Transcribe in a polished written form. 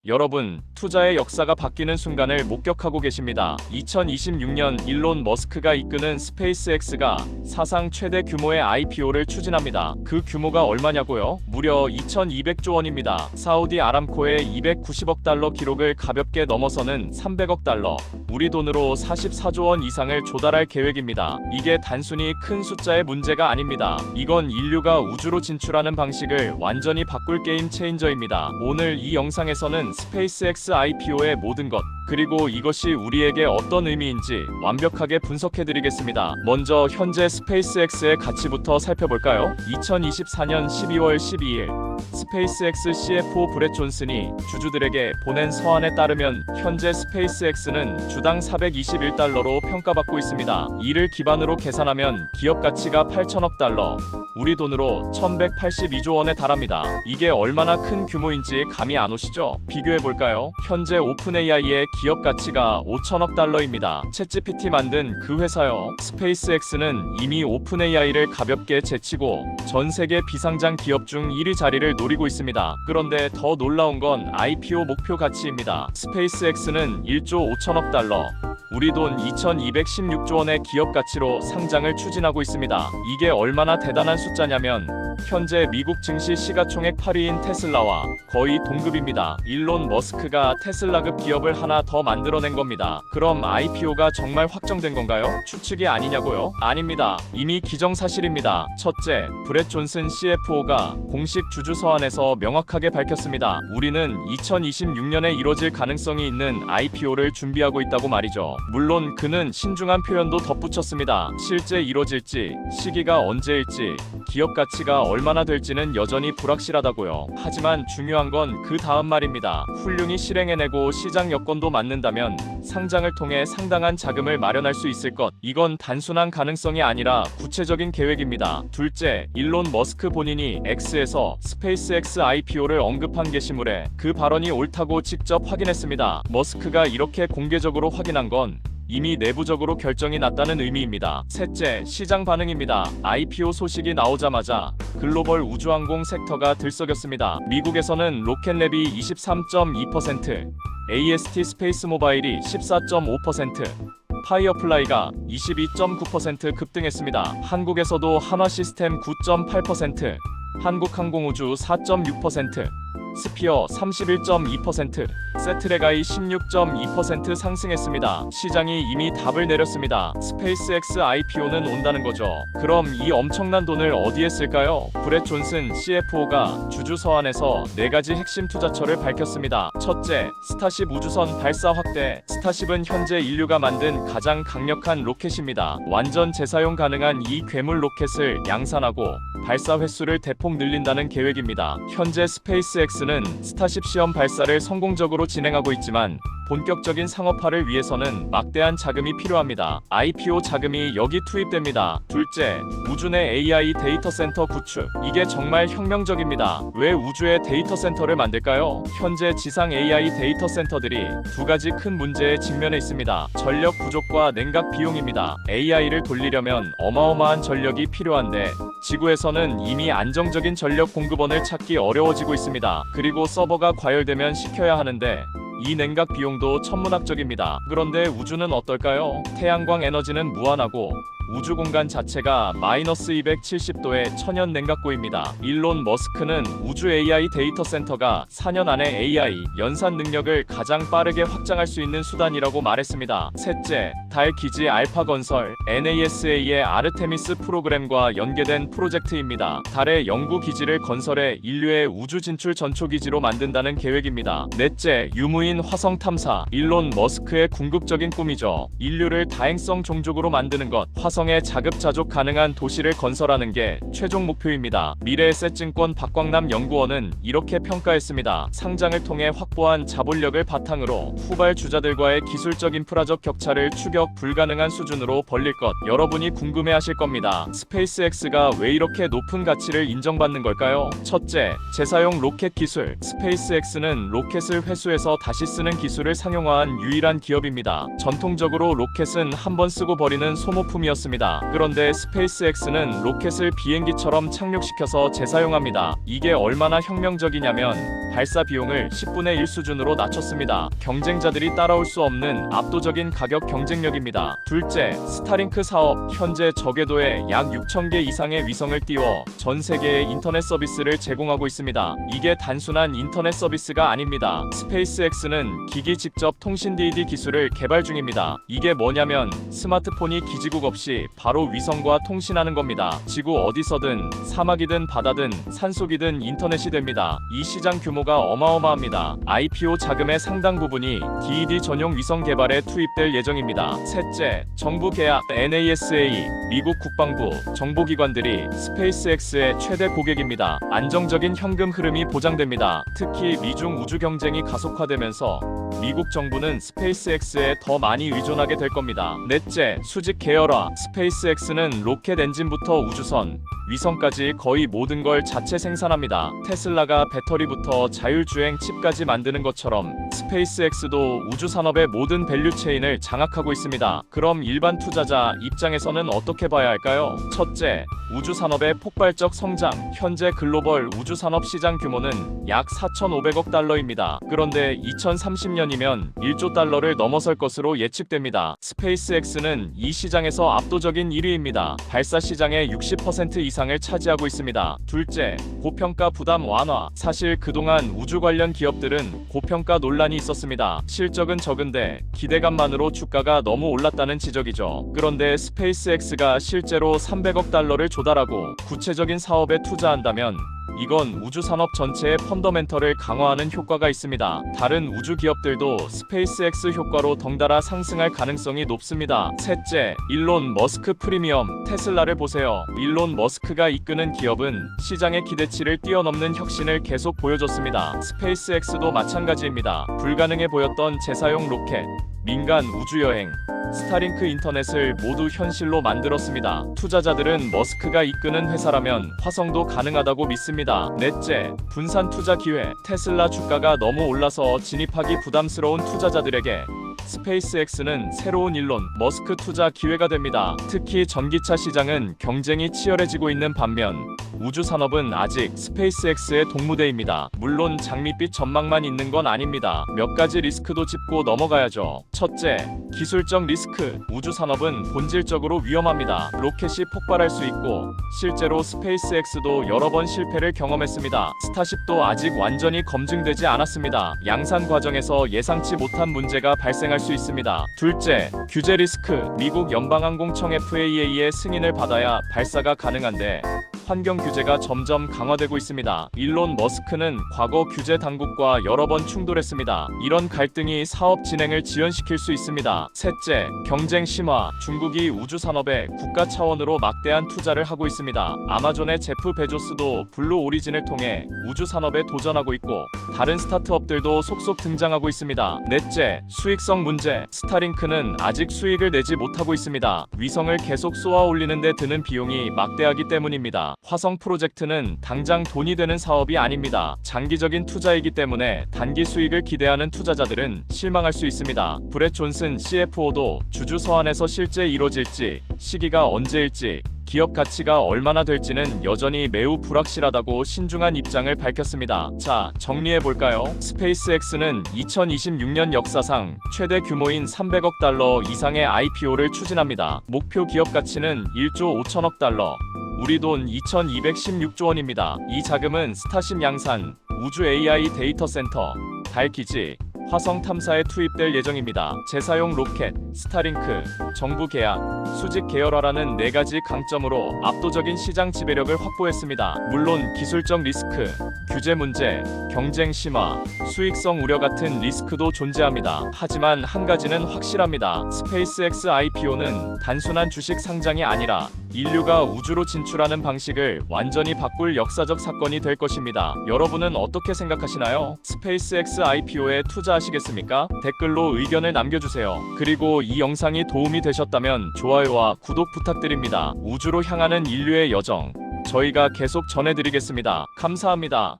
여러분, 투자의 역사가 바뀌는 순간을 목격하고 계십니다. 2026년 일론 머스크가 이끄는 스페이스X가 사상 최대 규모의 IPO를 추진합니다. 그 규모가 얼마냐고요? 무려 2,200조 원입니다. 사우디 아람코의 290억 달러 기록을 가볍게 넘어서는 300억 달러, 우리 돈으로 44조 원 이상을 조달할 계획입니다. 이게 단순히 큰 숫자의 문제가 아닙니다. 이건 인류가 우주로 진출하는 방식을 완전히 바꿀 게임 체인저입니다. 오늘 이 영상에서는 스페이스X IPO의 모든 것, 그리고 이것이 우리에게 어떤 의미인지 완벽하게 분석해드리겠습니다. 먼저 현재 스페이스X의 가치부터 살펴볼까요? 2024년 12월 12일 스페이스X CFO 브렛 존슨이 주주들에게 보낸 서한에 따르면 현재 스페이스X는 주당 421달러로 평가받고 있습니다. 이를 기반으로 계산하면 기업 가치가 8천억 달러, 우리 돈으로 1182조 원에 달합니다. 이게 얼마나 큰 규모인지 감이 안 오시죠? 비교해볼까요? 현재 오픈AI의 기업 가치가 5천억 달러입니다. 챗GPT 만든 그 회사요. 스페이스X는 이미 오픈AI를 가볍게 제치고 전 세계 비상장 기업 중 1위 자리를 노리고 있습니다. 그런데 더 놀라운 건 IPO 목표 가치입니다. 스페이스X는 1조 5천억 달러, 우리 돈 2,216조 원의 기업 가치로 상장을 추진하고 있습니다. 이게 얼마나 대단한 숫자냐면 현재 미국 증시 시가총액 8위인 테슬라와 거의 동급입니다. 일론 머스크가 테슬라급 기업을 하나 더 만들어낸 겁니다. 그럼 IPO가 정말 확정된 건가요? 추측이 아니냐고요? 아닙니다. 이미 기정사실입니다. 첫째, 브렛 존슨 CFO가 공식 주주 서한에서 명확하게 밝혔습니다. 우리는 2026년에 이뤄질 가능성이 있는 IPO를 준비하고 있다고 말이죠. 물론 그는 신중한 표현도 덧붙였습니다. 실제 이뤄질지, 시기가 언제일지, 기업 가치가 얼마나 될지는 여전히 불확실하다고요. 하지만 중요한 건 그 다음 말입니다. 훌륭히 실행해내고 시장 여건도 맞는다면 상장을 통해 상당한 자금을 마련할 수 있을 것. 이건 단순한 가능성이 아니라 구체적인 계획입니다. 둘째, 일론 머스크 본인이 X에서 스페이스X IPO를 언급한 게시물에 그 발언이 옳다고 직접 확인했습니다. 머스크가 이렇게 공개적으로 확인한 건 이미 내부적으로 결정이 났다는 의미입니다. 셋째, 시장 반응입니다. IPO 소식이 나오자마자 글로벌 우주항공 섹터가 들썩였습니다. 미국에서는 로켓랩이 23.2%, AST 스페이스 모바일이 14.5%, 파이어플라이가 22.9% 급등했습니다. 한국에서도 한화시스템 9.8%, 한국항공우주 4.6%, 스피어 31.2%, 세트레가이 16.2% 상승했습니다. 시장이 이미 답을 내렸습니다. 스페이스X IPO는 온다는 거죠. 그럼 이 엄청난 돈을 어디에 쓸까요? 브렛 존슨 CFO가 주주 서한에서 4가지 핵심 투자처를 밝혔습니다. 첫째, 스타쉽 우주선 발사 확대. 스타쉽은 현재 인류가 만든 가장 강력한 로켓입니다. 완전 재사용 가능한 이 괴물 로켓을 양산하고 발사 횟수를 대폭 늘린다는 계획입니다. 현재 스페이스X는 스타쉽 시험 발사를 성공적으로 진행하고 있지만 본격적인 상업화를 위해서는 막대한 자금이 필요합니다. IPO 자금이 여기 투입됩니다. 둘째, 우주 내 AI 데이터 센터 구축. 이게 정말 혁명적입니다. 왜 우주에 데이터 센터를 만들까요? 현재 지상 AI 데이터 센터들이 2가지 큰 문제에 직면해 있습니다. 전력 부족과 냉각 비용입니다. AI를 돌리려면 어마어마한 전력이 필요한데 지구에서는 이미 안정적인 전력 공급원을 찾기 어려워지고 있습니다. 그리고 서버가 과열되면 식혀야 하는데 이 냉각 비용도 천문학적입니다. 그런데 우주는 어떨까요? 태양광 에너지는 무한하고 우주 공간 자체가 마이너스 270도의 천연 냉각고입니다. 일론 머스크는 우주 AI 데이터 센터가 4년 안에 AI 연산 능력을 가장 빠르게 확장할 수 있는 수단이라고 말했습니다. 셋째, 달 기지 알파 건설. NASA의 아르테미스 프로그램과 연계된 프로젝트입니다. 달의 연구 기지를 건설해 인류의 우주 진출 전초 기지로 만든다는 계획입니다. 넷째, 유무인 화성 탐사. 일론 머스크의 궁극적인 꿈이죠. 인류를 다행성 종족으로 만드는 것. 화성에 자급자족 가능한 도시를 건설하는 게 최종 목표입니다. 미래에셋증권 박광남 연구원은 이렇게 평가했습니다. 상장을 통해 확보한 자본력을 바탕으로 후발 주자들과의 기술적 인프라적 격차를 추격 분석 불가능한 수준으로 벌릴 것 여러분이 궁금해하실 겁니다. 스페이스X가 왜 이렇게 높은 가치를 인정받는 걸까요? 첫째, 재사용 로켓 기술. 스페이스X는 로켓을 회수해서 다시 쓰는 기술을 상용화한 유일한 기업입니다. 전통적으로 로켓은 한 번 쓰고 버리는 소모품이었습니다. 그런데 스페이스X는 로켓을 비행기처럼 착륙시켜서 재사용합니다. 이게 얼마나 혁명적이냐면 발사 비용을 10분의 1 수준으로 낮췄습니다. 경쟁자들이 따라올 수 없는 압도적인 가격 경쟁력입니다. 둘째, 스타링크 사업. 현재 저궤도에 약 6,000개 이상의 위성을 띄워 전 세계에 인터넷 서비스를 제공하고 있습니다. 이게 단순한 인터넷 서비스가 아닙니다. 스페이스X는 기기 직접 통신 DED 기술을 개발 중입니다. 이게 뭐냐면 스마트폰이 기지국 없이 바로 위성과 통신하는 겁니다. 지구 어디서든 사막이든 바다든 산속이든 인터넷이 됩니다. 이 시장 규모가 어마어마합니다. IPO 자금의 상당 부분이 DED 전용 위성 개발에 투입될 예정입니다. 셋째, 정부 계약. NASA, 미국 국방부, 정보기관들이 스페이스X의 최대 고객입니다. 안정적인 현금 흐름이 보장됩니다. 특히 미중 우주 경쟁이 가속화되면서 미국 정부는 스페이스X에 더 많이 의존하게 될 겁니다. 넷째, 수직 계열화. 스페이스X는 로켓 엔진부터 우주선, 위성까지 거의 모든 걸 자체 생산합니다. 테슬라가 배터리부터 자율주행 칩까지 만드는 것처럼 스페이스X도 우주산업의 모든 밸류체인을 장악하고 있습니다. 그럼 일반 투자자 입장에서는 어떻게 봐야 할까요? 첫째, 우주산업의 폭발적 성장. 현재 글로벌 우주산업 시장 규모는 약 4,500억 달러입니다. 그런데 2030년이면 1조 달러를 넘어설 것으로 예측됩니다. 스페이스X는 이 시장에서 압도적인 1위입니다. 발사 시장의 60% 이상을 차지하고 있습니다. 둘째, 고평가 부담 완화. 사실 그동안 우주 관련 기업들은 고평가 논란이 있었습니다. 실적은 적은데 기대감만으로 주가가 너무 올랐다는 지적이죠. 그런데 스페이스X가 실제로 300억 달러를 조달하고 구체적인 사업에 투자한다면 이건 우주산업 전체의 펀더멘털을 강화하는 효과가 있습니다. 다른 우주 기업들도 스페이스X 효과로 덩달아 상승할 가능성이 높습니다. 셋째, 일론 머스크 프리미엄. 테슬라를 보세요. 일론 머스크가 이끄는 기업은 시장의 기대치를 뛰어넘는 혁신을 계속 보여줬습니다. 스페이스X도 마찬가지입니다. 불가능해 보였던 재사용 로켓, 민간 우주여행, 스타링크 인터넷을 모두 현실로 만들었습니다. 투자자들은 머스크가 이끄는 회사라면 화성도 가능하다고 믿습니다. 넷째, 분산 투자 기회. 테슬라 주가가 너무 올라서 진입하기 부담스러운 투자자들에게 스페이스X는 새로운 일론 머스크 투자 기회가 됩니다. 특히 전기차 시장은 경쟁이 치열해지고 있는 반면 우주 산업은 아직 스페이스X의 동무대입니다. 물론 장밋빛 전망만 있는 건 아닙니다. 몇 가지 리스크도 짚고 넘어가야죠. 첫째, 기술적 리스크. 우주 산업은 본질적으로 위험합니다. 로켓이 폭발할 수 있고 실제로 스페이스X도 여러 번 실패를 경험했습니다. 스타쉽도 아직 완전히 검증되지 않았습니다. 양산 과정에서 예상치 못한 문제가 발생할 수 있습니다. 둘째, 규제 리스크. 미국 연방항공청 FAA의 승인을 받아야 발사가 가능한데 환경 규제가 점점 강화되고 있습니다. 일론 머스크는 과거 규제 당국과 여러 번 충돌했습니다. 이런 갈등이 사업 진행을 지연시킬 수 있습니다. 셋째, 경쟁 심화. 중국이 우주 산업에 국가 차원으로 막대한 투자를 하고 있습니다. 아마존의 제프 베조스도 블루 오리진을 통해 우주 산업에 도전하고 있고 다른 스타트업들도 속속 등장하고 있습니다. 넷째, 수익성 문제. 스타링크는 아직 수익을 내지 못하고 있습니다. 위성을 계속 쏘아 올리는 데 드는 비용이 막대하기 때문입니다. 화성 프로젝트는 당장 돈이 되는 사업이 아닙니다. 장기적인 투자이기 때문에 단기 수익을 기대하는 투자자들은 실망할 수 있습니다. 브렛 존슨 CFO도 주주 서한에서 실제 이뤄질지, 시기가 언제일지, 기업 가치가 얼마나 될지는 여전히 매우 불확실하다고 신중한 입장을 밝혔습니다. 자, 정리해볼까요? 스페이스X는 2026년 역사상 최대 규모인 300억 달러 이상의 IPO를 추진합니다. 목표 기업 가치는 1조 5천억 달러, 우리 돈 2216조 원입니다. 이 자금은 스타쉽 양산, 우주 AI 데이터 센터, 달 기지, 화성 탐사에 투입될 예정입니다. 재사용 로켓, 스타링크, 정부 계약, 수직 계열화라는 4가지 강점으로 압도적인 시장 지배력을 확보했습니다. 물론 기술적 리스크, 규제 문제, 경쟁 심화, 수익성 우려 같은 리스크도 존재합니다. 하지만 한 가지는 확실합니다. 스페이스X IPO는 단순한 주식 상장이 아니라 인류가 우주로 진출하는 방식을 완전히 바꿀 역사적 사건이 될 것입니다. 여러분은 어떻게 생각하시나요? 스페이스X IPO에 투자 투자하시겠습니까? 댓글로 의견을 남겨주세요. 그리고 이 영상이 도움이 되셨다면 좋아요와 구독 부탁드립니다. 우주로 향하는 인류의 여정, 저희가 계속 전해드리겠습니다. 감사합니다.